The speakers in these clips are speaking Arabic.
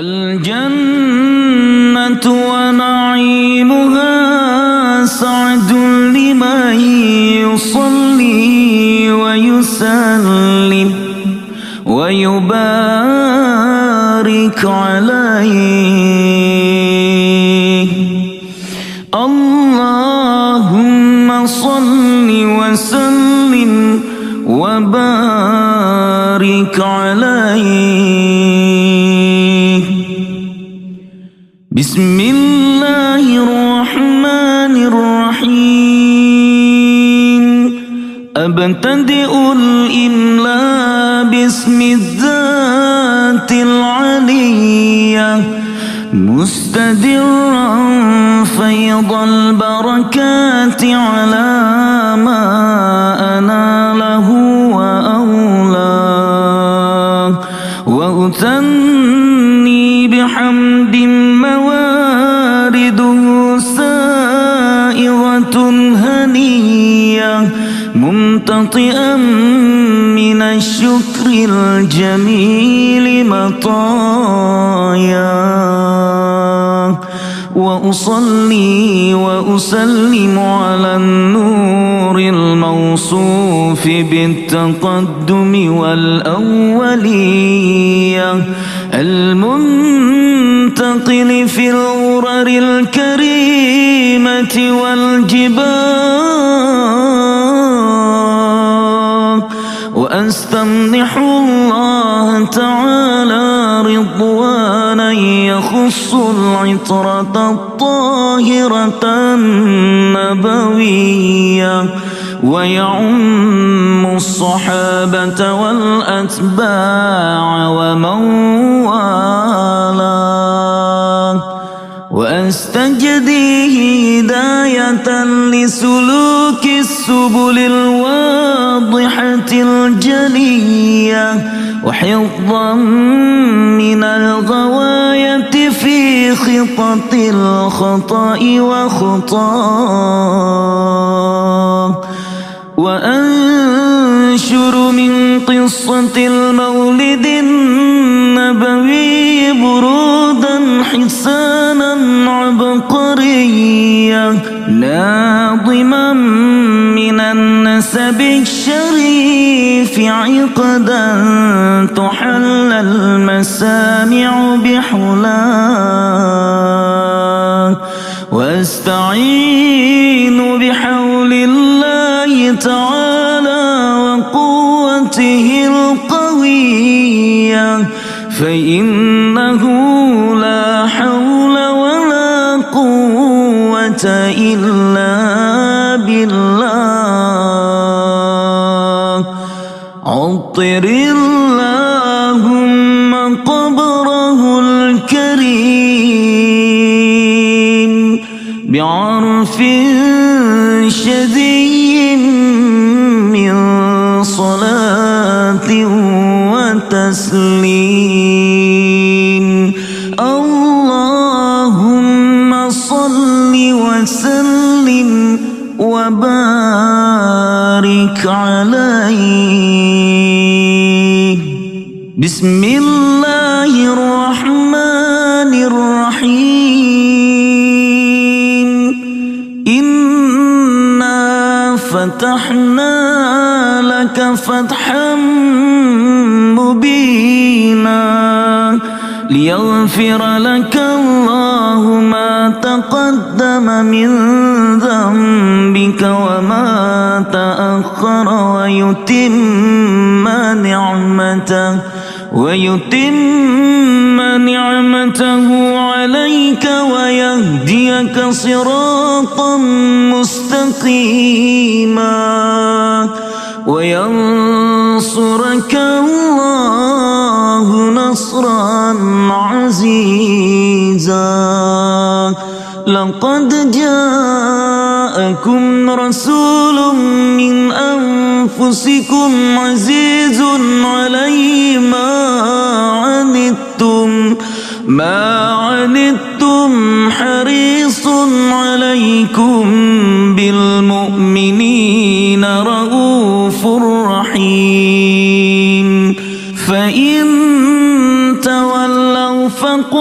الجنة ونعيمها سعد لمن يصلي ويسلم ويبارك عليه. اللهم صل وسلم وبارك عليه. بسم الله الرحمن الرحيم. أبتدئ الإملاء باسم الذات العلية مستدرا فيض البركات على ما أناله وأولاه، وأثني بحمد موارده سائغة هنية ممتطئا من الشكر الجميل مطاياه، وأصلي وأسلم على النور الموصوف بالتقدم والأولية المنتقل في الغرر الكريمة والجبال، وأستمنح الله تعالى رضوانا يخص العطرة الطاهرة النبوية ويعم الصحابة والأتباع ومن والاه، وأستجديه هداية لسلوك السبل الواضحة الجلية وحفظا من الغواية في خطط الخطأ وخطاه، وأنشر من قصة المولد النبوي برودا حسانا عبقريا ناظما من النسب الشريف عقدا تحل المسامع بحلاه، واستعين بحول الله تعالى وقوته القوية، فإنه لا حول ولا قوة إلا بالله. عطر اللهم قبره الكريم بعرف شدي من صلاة وتسليم. اللهم صل وسلم وبارك عليه. بسم الله الرحمن الرحيم. إنا فتحنا لك فتحا مبينا ليغفر لك الله ما تقدم من ذنبك وما تأخر ويتم نعمته عليك ويهديك صراطا مستقيما وينصرك الله نصرا عزيزا. لقد جاءكم رسول من أنفسكم عزيز عليه ما عنتم حريص عليكم بالمؤمنين رؤوف رحيم. فإن تولوا فقل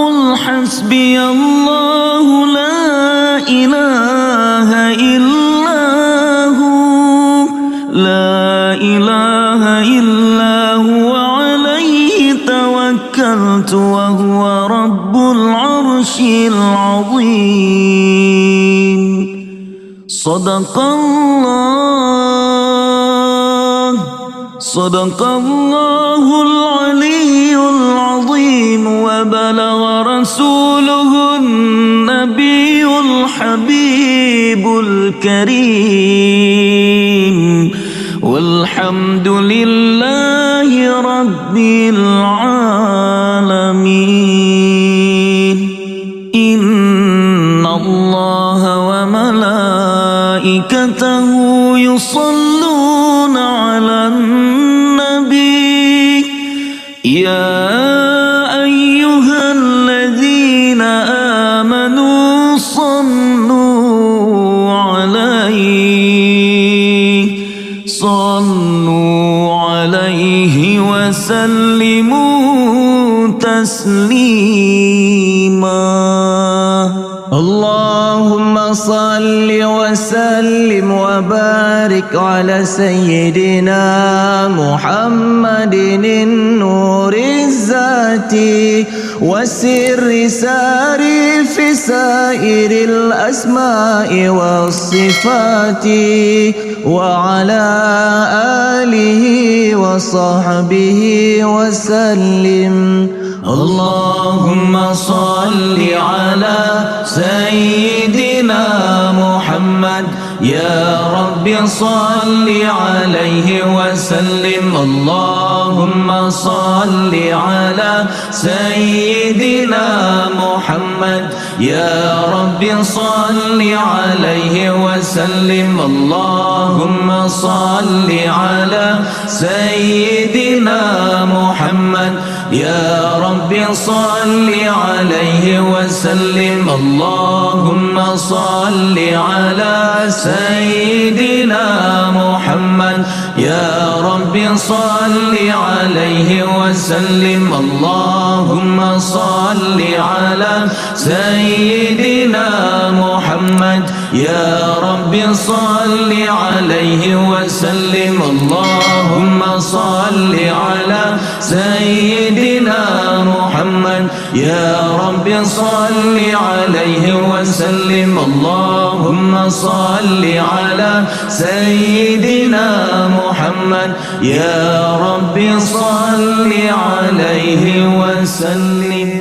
وهو رب العرش العظيم. صدق الله العلي العظيم. وبلغ رسوله النبي الحبيب الكريم. والحمد لله رب العالمين. إن الله وملائكته يصلون على النبي يا أيها الذين آمنوا صلوا عليه وسلموا تسليما. اللهم صل وسلم وبارك على سيدنا محمد النور الذاتي والسر ساري في سائر الأسماء والصفات وعلى آله وصحبه وسلم. اللهم صل على سيدنا محمد يا رب صل عليه وسلم. اللهم صل على سيدنا محمد يا رب صل عليه وسلم. اللهم صل على سيدنا محمد يا رب صل عليه وسلم. اللهم صل على سيدنا محمد يا رب صل عليه وسلم. اللهم صل على سيدنا محمد يا رب صل عليه وسلم. اللهم صل على سيدنا محمد يا رب صل عليه وسلم. اللهم صل على سيدنا محمد يا رب صل عليه وسلم.